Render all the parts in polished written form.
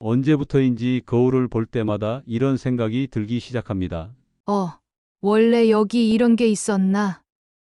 언제부터인지 거울을 볼 때마다 이런 생각이 들기 시작합니다. 원래 여기 이런 게 있었나?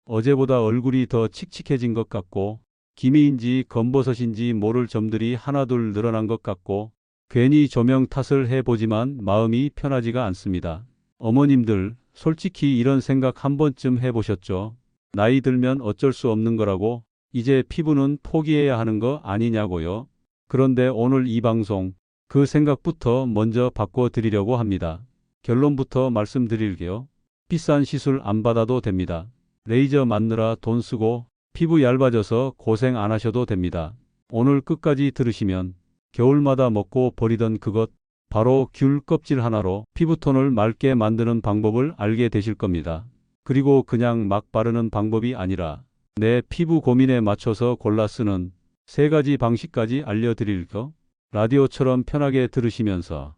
어제보다 얼굴이 더 칙칙해진 것 같고, 기미인지 검버섯인지 모를 점들이 하나둘 늘어난 것 같고, 괜히 조명 탓을 해보지만 마음이 편하지가 않습니다. 어머님들, 솔직히 이런 생각 한 번쯤 해보셨죠? 나이 들면 어쩔 수 없는 거라고, 이제 피부는 포기해야 하는 거 아니냐고요? 그런데 오늘 이 방송, 그 생각부터 먼저 바꿔드리려고 합니다. 결론부터 말씀드릴게요. 비싼 시술 안 받아도 됩니다. 레이저 맞느라 돈 쓰고 피부 얇아져서 고생 안 하셔도 됩니다. 오늘 끝까지 들으시면 겨울마다 먹고 버리던 그것, 바로 귤 껍질 하나로 피부톤을 맑게 만드는 방법을 알게 되실 겁니다. 그리고 그냥 막 바르는 방법이 아니라 내 피부 고민에 맞춰서 골라 쓰는 3가지 방식까지 알려드릴게요. 라디오처럼 편하게 들으시면서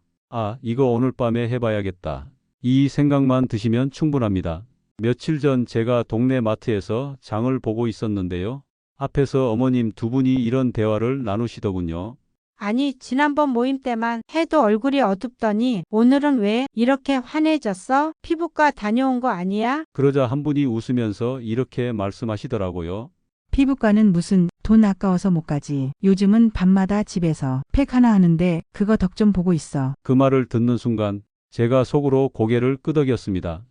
이거 오늘 밤에 해봐야겠다. 이 생각만 드시면 충분합니다. 며칠 전 제가 동네 마트에서 장을 보고 있었는데요. 앞에서 어머님 두 분이 이런 대화를 나누시더군요. 아니, 지난번 모임 때만 해도 얼굴이 어둡더니 오늘은 왜 이렇게 환해졌어? 피부과 다녀온 거 아니야? 그러자 한 분이 웃으면서 이렇게 말씀하시더라고요. 피부과는 무슨 돈 아까워서 못 가지. 요즘은 밤마다 집에서 팩 하나 하는데 그거 덕 좀 보고 있어. 그 말을 듣는 순간 제가 속으로 고개를 끄덕였습니다.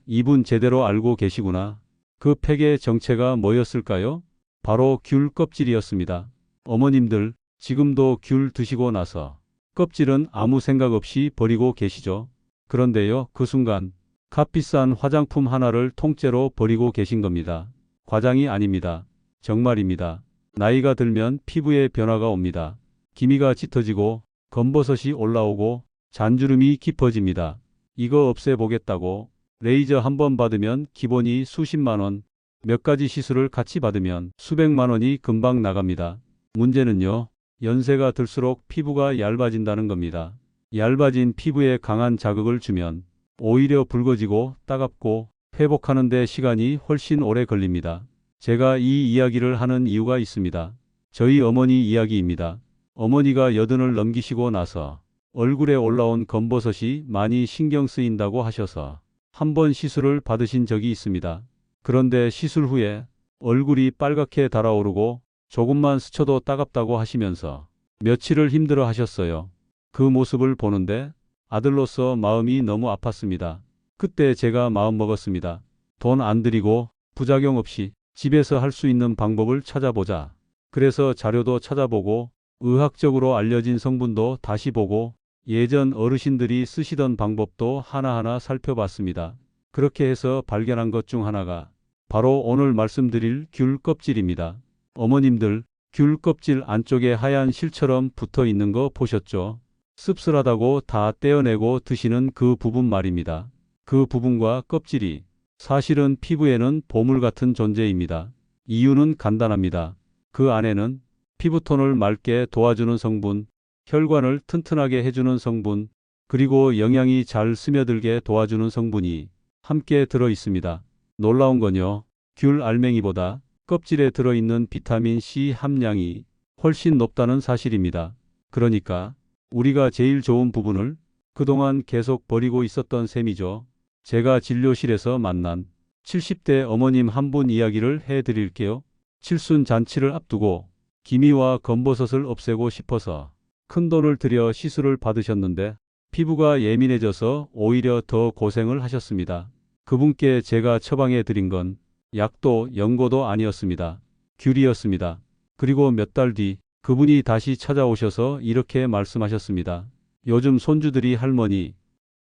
이분 제대로 알고 계시구나. 그 팩의 정체가 뭐였을까요? 바로 귤 껍질이었습니다. 어머님들, 지금도 귤 드시고 나서 껍질은 아무 생각 없이 버리고 계시죠? 그런데요, 그 순간 값비싼 화장품 하나를 통째로 버리고 계신 겁니다. 과장이 아닙니다. 정말입니다. 나이가 들면 피부에 변화가 옵니다. 기미가 짙어지고 검버섯이 올라오고 잔주름이 깊어집니다. 이거 없애보겠다고 레이저 한 번 받으면 기본이 수십만 원, 몇 가지 시술을 같이 받으면 수백만 원이 금방 나갑니다. 문제는요, 연세가 들수록 피부가 얇아진다는 겁니다. 얇아진 피부에 강한 자극을 주면 오히려 붉어지고 따갑고 회복하는 데 시간이 훨씬 오래 걸립니다. 제가 이 이야기를 하는 이유가 있습니다. 저희 어머니 이야기입니다. 어머니가 80을 넘기시고 나서 얼굴에 올라온 검버섯이 많이 신경 쓰인다고 하셔서 한 번 시술을 받으신 적이 있습니다. 그런데 시술 후에 얼굴이 빨갛게 달아오르고 조금만 스쳐도 따갑다고 하시면서 며칠을 힘들어 하셨어요. 그 모습을 보는데 아들로서 마음이 너무 아팠습니다. 그때 제가 마음 먹었습니다. 돈 안 들이고 부작용 없이 집에서 할 수 있는 방법을 찾아보자. 그래서 자료도 찾아보고 의학적으로 알려진 성분도 다시 보고 예전 어르신들이 쓰시던 방법도 하나하나 살펴봤습니다. 그렇게 해서 발견한 것 중 하나가 바로 오늘 말씀드릴 귤 껍질입니다. 어머님들, 귤 껍질 안쪽에 하얀 실처럼 붙어 있는 거 보셨죠? 씁쓸하다고 다 떼어내고 드시는 그 부분 말입니다. 그 부분과 껍질이 사실은 피부에는 보물 같은 존재입니다. 이유는 간단합니다. 그 안에는 피부톤을 맑게 도와주는 성분, 혈관을 튼튼하게 해주는 성분, 그리고 영양이 잘 스며들게 도와주는 성분이 함께 들어 있습니다. 놀라운 건요, 귤 알맹이보다 껍질에 들어있는 비타민 C 함량이 훨씬 높다는 사실입니다. 그러니까 우리가 제일 좋은 부분을 그동안 계속 버리고 있었던 셈이죠. 제가 진료실에서 만난 70대 어머님 한 분 이야기를 해드릴게요. 칠순 잔치를 앞두고 기미와 검버섯을 없애고 싶어서 큰돈을 들여 시술을 받으셨는데 피부가 예민해져서 오히려 더 고생을 하셨습니다. 그분께 제가 처방해 드린 건 약도 연고도 아니었습니다. 귤이었습니다. 그리고 몇 달 뒤 그분이 다시 찾아오셔서 이렇게 말씀하셨습니다. 요즘 손주들이 할머니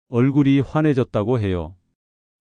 얼굴이 환해졌다고 해요.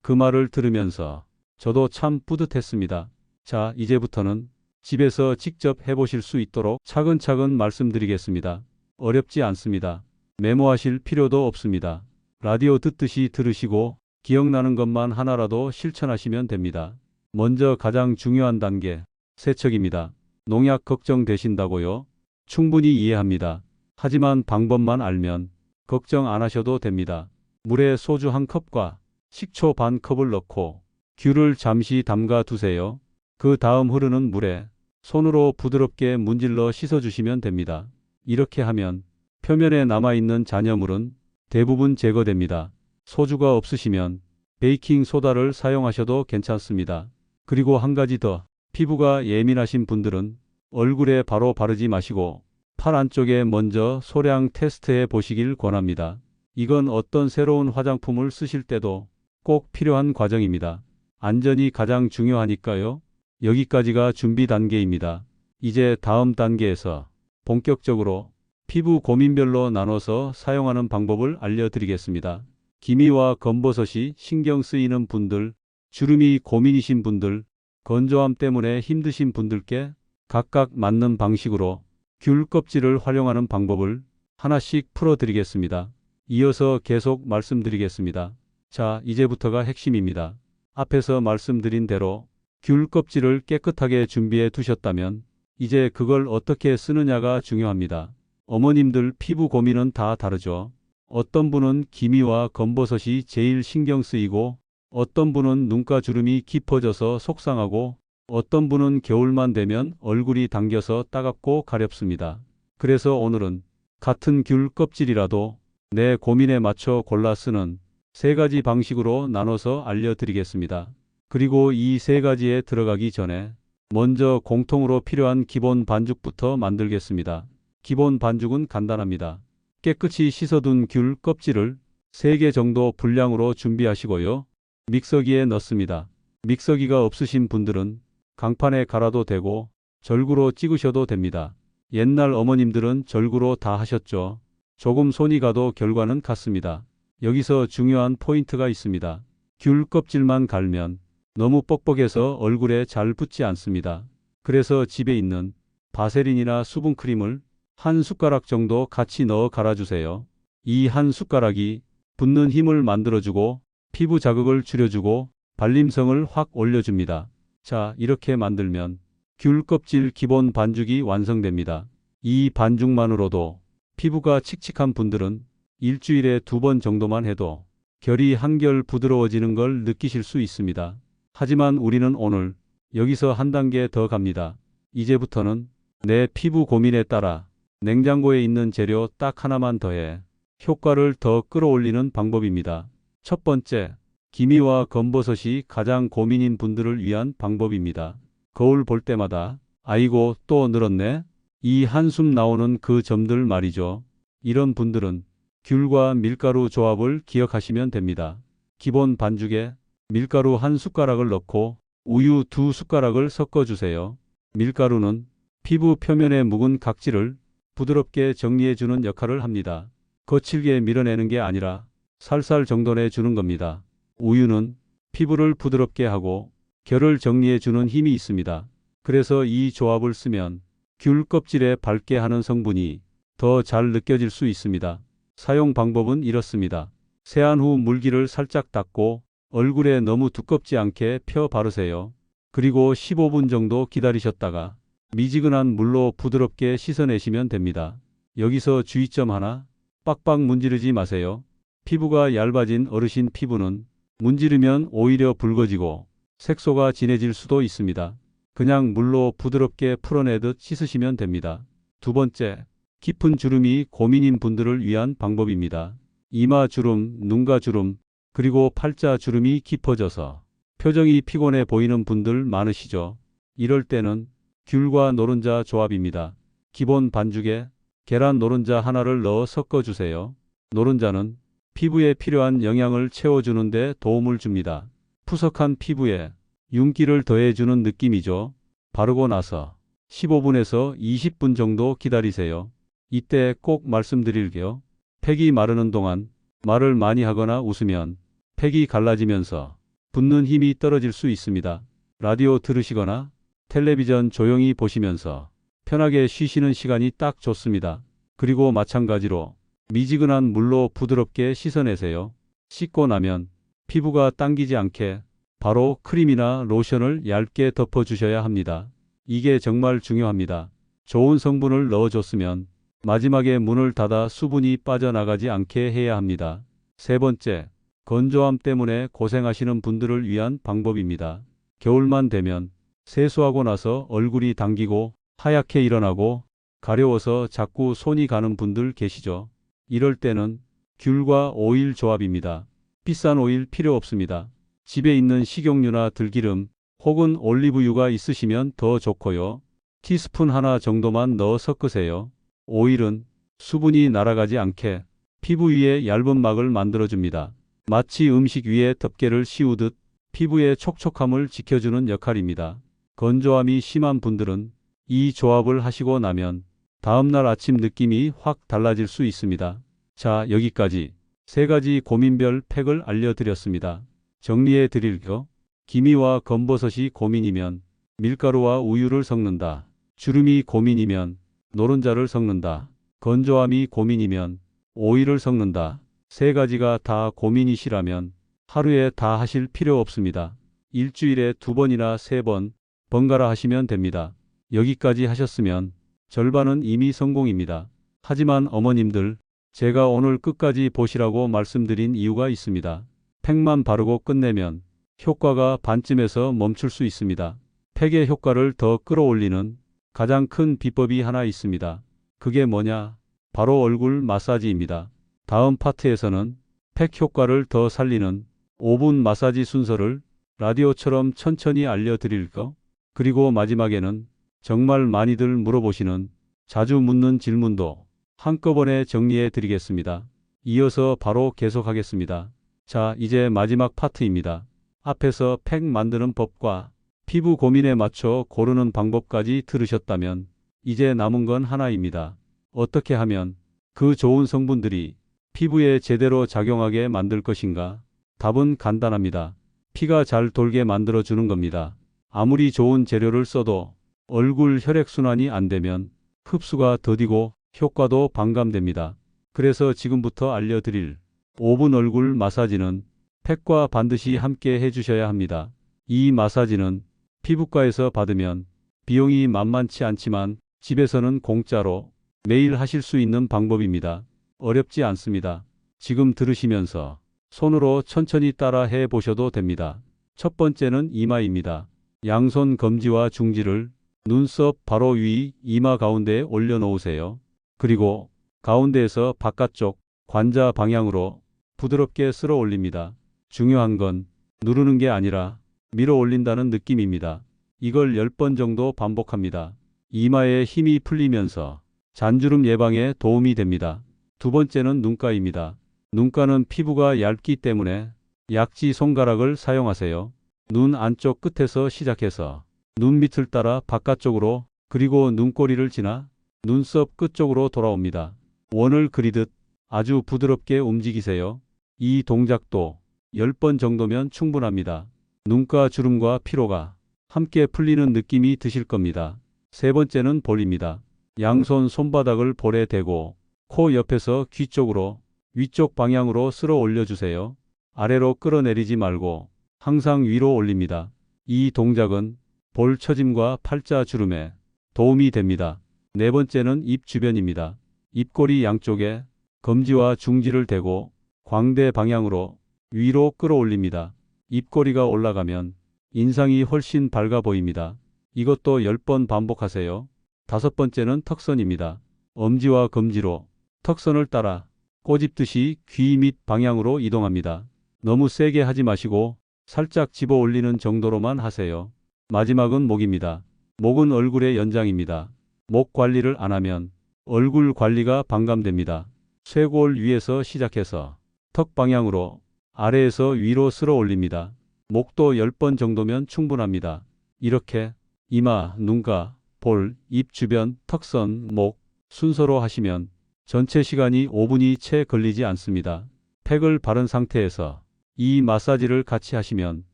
그 말을 들으면서 저도 참 뿌듯했습니다. 자, 이제부터는 집에서 직접 해보실 수 있도록 차근차근 말씀드리겠습니다. 어렵지 않습니다. 메모하실 필요도 없습니다. 라디오 듣듯이 들으시고 기억나는 것만 하나라도 실천하시면 됩니다. 먼저 가장 중요한 단계, 세척입니다. 농약 걱정되신다고요? 충분히 이해합니다. 하지만 방법만 알면 걱정 안 하셔도 됩니다. 물에 소주 한 컵과 식초 반 컵을 넣고 귤을 잠시 담가 두세요. 그 다음 흐르는 물에 손으로 부드럽게 문질러 씻어주시면 됩니다. 이렇게 하면 표면에 남아있는 잔여물은 대부분 제거됩니다. 소주가 없으시면 베이킹 소다를 사용하셔도 괜찮습니다. 그리고 한 가지 더, 피부가 예민하신 분들은 얼굴에 바로 바르지 마시고 팔 안쪽에 먼저 소량 테스트해 보시길 권합니다. 이건 어떤 새로운 화장품을 쓰실 때도 꼭 필요한 과정입니다. 안전이 가장 중요하니까요. 여기까지가 준비 단계입니다. 이제 다음 단계에서 본격적으로 피부 고민별로 나눠서 사용하는 방법을 알려드리겠습니다. 기미와 검버섯이 신경 쓰이는 분들, 주름이 고민이신 분들, 건조함 때문에 힘드신 분들께 각각 맞는 방식으로 귤 껍질을 활용하는 방법을 하나씩 풀어드리겠습니다. 이어서 계속 말씀드리겠습니다. 자, 이제부터가 핵심입니다. 앞에서 말씀드린 대로 귤 껍질을 깨끗하게 준비해 두셨다면 이제 그걸 어떻게 쓰느냐가 중요합니다. 어머님들 피부 고민은 다 다르죠. 어떤 분은 기미와 검버섯이 제일 신경 쓰이고 어떤 분은 눈가 주름이 깊어져서 속상하고 어떤 분은 겨울만 되면 얼굴이 당겨서 따갑고 가렵습니다. 그래서 오늘은 같은 귤 껍질이라도 내 고민에 맞춰 골라 쓰는 3가지 방식으로 나눠서 알려드리겠습니다. 그리고 이 3가지에 들어가기 전에 먼저 공통으로 필요한 기본 반죽부터 만들겠습니다. 기본 반죽은 간단합니다. 깨끗이 씻어둔 귤 껍질을 3개 정도 분량으로 준비하시고요. 믹서기에 넣습니다. 믹서기가 없으신 분들은 강판에 갈아도 되고 절구로 찍으셔도 됩니다. 옛날 어머님들은 절구로 다 하셨죠. 조금 손이 가도 결과는 같습니다. 여기서 중요한 포인트가 있습니다. 귤 껍질만 갈면 너무 뻑뻑해서 얼굴에 잘 붙지 않습니다. 그래서 집에 있는 바세린이나 수분크림을 한 숟가락 정도 같이 넣어 갈아주세요. 이 한 숟가락이 붙는 힘을 만들어주고 피부 자극을 줄여주고 발림성을 확 올려줍니다. 자, 이렇게 만들면 귤 껍질 기본 반죽이 완성됩니다. 이 반죽만으로도 피부가 칙칙한 분들은 일주일에 2번 정도만 해도 결이 한결 부드러워지는 걸 느끼실 수 있습니다. 하지만 우리는 오늘 여기서 한 단계 더 갑니다. 이제부터는 내 피부 고민에 따라 냉장고에 있는 재료 딱 하나만 더해 효과를 더 끌어올리는 방법입니다. 첫 번째, 기미와 검버섯이 가장 고민인 분들을 위한 방법입니다. 거울 볼 때마다 아이고 또 늘었네? 이 한숨 나오는 그 점들 말이죠. 이런 분들은 귤과 밀가루 조합을 기억하시면 됩니다. 기본 반죽에 밀가루 한 숟가락을 넣고 우유 2숟가락을 섞어주세요. 밀가루는 피부 표면에 묵은 각질을 부드럽게 정리해주는 역할을 합니다. 거칠게 밀어내는 게 아니라 살살 정돈해 주는 겁니다. 우유는 피부를 부드럽게 하고 결을 정리해 주는 힘이 있습니다. 그래서 이 조합을 쓰면 귤 껍질에 밝게 하는 성분이 더 잘 느껴질 수 있습니다. 사용 방법은 이렇습니다. 세안 후 물기를 살짝 닦고 얼굴에 너무 두껍지 않게 펴 바르세요. 그리고 15분 정도 기다리셨다가 미지근한 물로 부드럽게 씻어내시면 됩니다. 여기서 주의점 하나, 빡빡 문지르지 마세요. 피부가 얇아진 어르신 피부는 문지르면 오히려 붉어지고 색소가 진해질 수도 있습니다. 그냥 물로 부드럽게 풀어내듯 씻으시면 됩니다. 두 번째, 깊은 주름이 고민인 분들을 위한 방법입니다. 이마 주름, 눈가 주름, 그리고 팔자 주름이 깊어져서 표정이 피곤해 보이는 분들 많으시죠? 이럴 때는 귤과 노른자 조합입니다. 기본 반죽에 계란 노른자 하나를 넣어 섞어주세요. 노른자는 피부에 필요한 영양을 채워주는 데 도움을 줍니다. 푸석한 피부에 윤기를 더해주는 느낌이죠. 바르고 나서 15분에서 20분 정도 기다리세요. 이때 꼭 말씀드릴게요. 팩이 마르는 동안 말을 많이 하거나 웃으면 팩이 갈라지면서 붓는 힘이 떨어질 수 있습니다. 라디오 들으시거나 텔레비전 조용히 보시면서 편하게 쉬시는 시간이 딱 좋습니다. 그리고 마찬가지로 미지근한 물로 부드럽게 씻어내세요. 씻고 나면 피부가 당기지 않게 바로 크림이나 로션을 얇게 덮어주셔야 합니다. 이게 정말 중요합니다. 좋은 성분을 넣어줬으면 마지막에 문을 닫아 수분이 빠져나가지 않게 해야 합니다. 세 번째, 건조함 때문에 고생하시는 분들을 위한 방법입니다. 겨울만 되면 세수하고 나서 얼굴이 당기고 하얗게 일어나고 가려워서 자꾸 손이 가는 분들 계시죠? 이럴 때는 귤과 오일 조합입니다. 비싼 오일 필요 없습니다. 집에 있는 식용유나 들기름 혹은 올리브유가 있으시면 더 좋고요. 티스푼 하나 정도만 넣어 섞으세요. 오일은 수분이 날아가지 않게 피부 위에 얇은 막을 만들어줍니다. 마치 음식 위에 덮개를 씌우듯 피부의 촉촉함을 지켜주는 역할입니다. 건조함이 심한 분들은 이 조합을 하시고 나면 다음날 아침 느낌이 확 달라질 수 있습니다. 자, 여기까지 3가지 고민별 팩을 알려드렸습니다. 정리해 드릴게요. 기미와 검버섯이 고민이면 밀가루와 우유를 섞는다. 주름이 고민이면 노른자를 섞는다. 건조함이 고민이면 오일을 섞는다. 3가지가 다 고민이시라면 하루에 다 하실 필요 없습니다. 일주일에 2번이나 3번 번갈아 하시면 됩니다. 여기까지 하셨으면 절반은 이미 성공입니다. 하지만 어머님들, 제가 오늘 끝까지 보시라고 말씀드린 이유가 있습니다. 팩만 바르고 끝내면 효과가 반쯤에서 멈출 수 있습니다. 팩의 효과를 더 끌어올리는 가장 큰 비법이 하나 있습니다. 그게 뭐냐? 바로 얼굴 마사지입니다. 다음 파트에서는 팩 효과를 더 살리는 5분 마사지 순서를 라디오처럼 천천히 알려드릴까? 그리고 마지막에는 정말 많이들 물어보시는 자주 묻는 질문도 한꺼번에 정리해 드리겠습니다. 이어서 바로 계속하겠습니다. 자, 이제 마지막 파트입니다. 앞에서 팩 만드는 법과 피부 고민에 맞춰 고르는 방법까지 들으셨다면 이제 남은 건 하나입니다. 어떻게 하면 그 좋은 성분들이 피부에 제대로 작용하게 만들 것인가? 답은 간단합니다. 피가 잘 돌게 만들어주는 겁니다. 아무리 좋은 재료를 써도 얼굴 혈액순환이 안 되면 흡수가 더디고 효과도 반감됩니다. 그래서 지금부터 알려드릴 5분 얼굴 마사지는 팩과 반드시 함께 해주셔야 합니다. 이 마사지는 피부과에서 받으면 비용이 만만치 않지만 집에서는 공짜로 매일 하실 수 있는 방법입니다. 어렵지 않습니다. 지금 들으시면서 손으로 천천히 따라 해 보셔도 됩니다. 첫 번째는 이마입니다. 양손 검지와 중지를 눈썹 바로 위 이마 가운데에 올려놓으세요. 그리고 가운데에서 바깥쪽 관자 방향으로 부드럽게 쓸어 올립니다. 중요한 건 누르는 게 아니라 밀어 올린다는 느낌입니다. 이걸 10번 정도 반복합니다. 이마에 힘이 풀리면서 잔주름 예방에 도움이 됩니다. 두 번째는 눈가입니다. 눈가는 피부가 얇기 때문에 약지 손가락을 사용하세요. 눈 안쪽 끝에서 시작해서 눈 밑을 따라 바깥쪽으로 그리고 눈꼬리를 지나 눈썹 끝쪽으로 돌아옵니다. 원을 그리듯 아주 부드럽게 움직이세요. 이 동작도 10번 정도면 충분합니다. 눈가 주름과 피로가 함께 풀리는 느낌이 드실 겁니다. 세 번째는 볼입니다. 양손 손바닥을 볼에 대고 코 옆에서 귀 쪽으로 위쪽 방향으로 쓸어 올려주세요. 아래로 끌어내리지 말고 항상 위로 올립니다. 이 동작은 볼 처짐과 팔자 주름에 도움이 됩니다. 네 번째는 입 주변입니다. 입꼬리 양쪽에 검지와 중지를 대고 광대 방향으로 위로 끌어올립니다. 입꼬리가 올라가면 인상이 훨씬 밝아 보입니다. 이것도 10번 반복하세요. 다섯 번째는 턱선입니다. 엄지와 검지로 턱선을 따라 꼬집듯이 귀 밑 방향으로 이동합니다. 너무 세게 하지 마시고 살짝 집어 올리는 정도로만 하세요. 마지막은 목입니다. 목은 얼굴의 연장입니다. 목 관리를 안 하면 얼굴 관리가 반감됩니다. 쇄골 위에서 시작해서 턱 방향으로 아래에서 위로 쓸어 올립니다. 목도 10번 정도면 충분합니다. 이렇게 이마, 눈가, 볼, 입 주변, 턱선, 목 순서로 하시면 전체 시간이 5분이 채 걸리지 않습니다. 팩을 바른 상태에서 이 마사지를 같이 하시면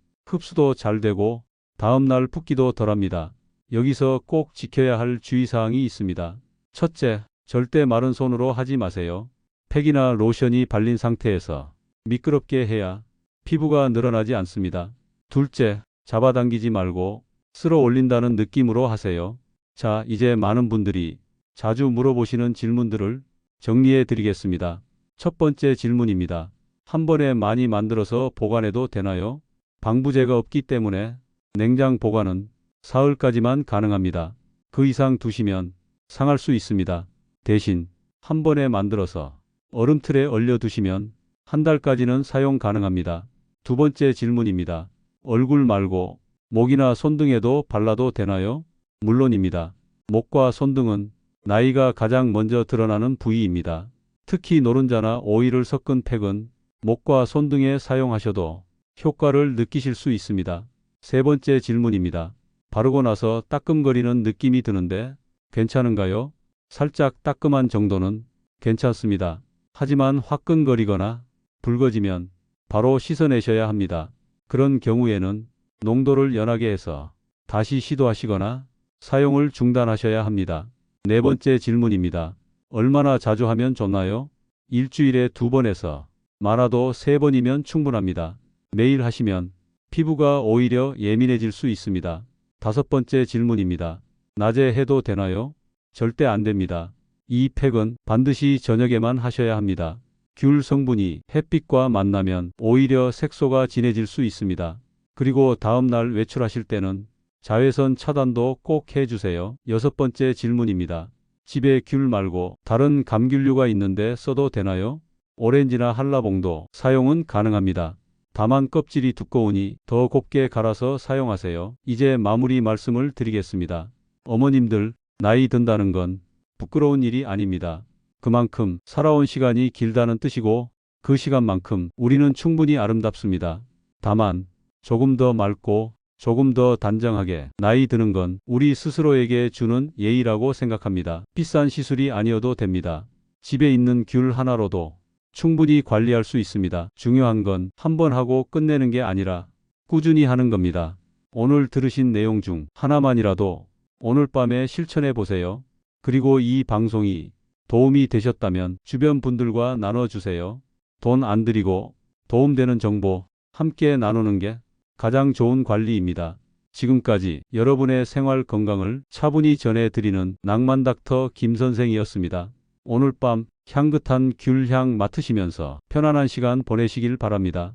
흡수도 잘 되고 다음날 붓기도 덜합니다. 여기서 꼭 지켜야 할 주의사항이 있습니다. 첫째, 절대 마른 손으로 하지 마세요. 팩이나 로션이 발린 상태에서 미끄럽게 해야 피부가 늘어나지 않습니다. 둘째, 잡아당기지 말고 쓸어 올린다는 느낌으로 하세요. 자, 이제 많은 분들이 자주 물어보시는 질문들을 정리해 드리겠습니다. 첫 번째 질문입니다. 한 번에 많이 만들어서 보관해도 되나요? 방부제가 없기 때문에 냉장 보관은 사흘까지만 가능합니다. 그 이상 두시면 상할 수 있습니다. 대신 한 번에 만들어서 얼음틀에 얼려두시면 한 달까지는 사용 가능합니다. 두 번째 질문입니다. 얼굴 말고 목이나 손등에도 발라도 되나요? 물론입니다. 목과 손등은 나이가 가장 먼저 드러나는 부위입니다. 특히 노른자나 오일을 섞은 팩은 목과 손등에 사용하셔도 효과를 느끼실 수 있습니다. 세 번째 질문입니다. 바르고 나서 따끔거리는 느낌이 드는데 괜찮은가요? 살짝 따끔한 정도는 괜찮습니다. 하지만 화끈거리거나 붉어지면 바로 씻어내셔야 합니다. 그런 경우에는 농도를 연하게 해서 다시 시도하시거나 사용을 중단하셔야 합니다. 네 번째 질문입니다. 얼마나 자주 하면 좋나요? 일주일에 2번에서 많아도 3번이면 충분합니다. 매일 하시면 피부가 오히려 예민해질 수 있습니다. 다섯 번째 질문입니다. 낮에 해도 되나요? 절대 안 됩니다. 이 팩은 반드시 저녁에만 하셔야 합니다. 귤 성분이 햇빛과 만나면 오히려 색소가 진해질 수 있습니다. 그리고 다음 날 외출하실 때는 자외선 차단도 꼭 해주세요. 여섯 번째 질문입니다. 집에 귤 말고 다른 감귤류가 있는데 써도 되나요? 오렌지나 한라봉도 사용은 가능합니다. 다만 껍질이 두꺼우니 더 곱게 갈아서 사용하세요. 이제 마무리 말씀을 드리겠습니다. 어머님들, 나이 든다는 건 부끄러운 일이 아닙니다. 그만큼 살아온 시간이 길다는 뜻이고 그 시간만큼 우리는 충분히 아름답습니다. 다만 조금 더 맑고 조금 더 단정하게 나이 드는 건 우리 스스로에게 주는 예의라고 생각합니다. 비싼 시술이 아니어도 됩니다. 집에 있는 귤 하나로도 충분히 관리할 수 있습니다. 중요한 건 한 번 하고 끝내는 게 아니라 꾸준히 하는 겁니다. 오늘 들으신 내용 중 하나만이라도 오늘 밤에 실천해 보세요. 그리고 이 방송이 도움이 되셨다면 주변 분들과 나눠주세요. 돈 안 들이고 도움되는 정보 함께 나누는 게 가장 좋은 관리입니다. 지금까지 여러분의 생활 건강을 차분히 전해드리는 낭만닥터 김선생이었습니다. 오늘 밤 향긋한 귤향 맡으시면서 편안한 시간 보내시길 바랍니다.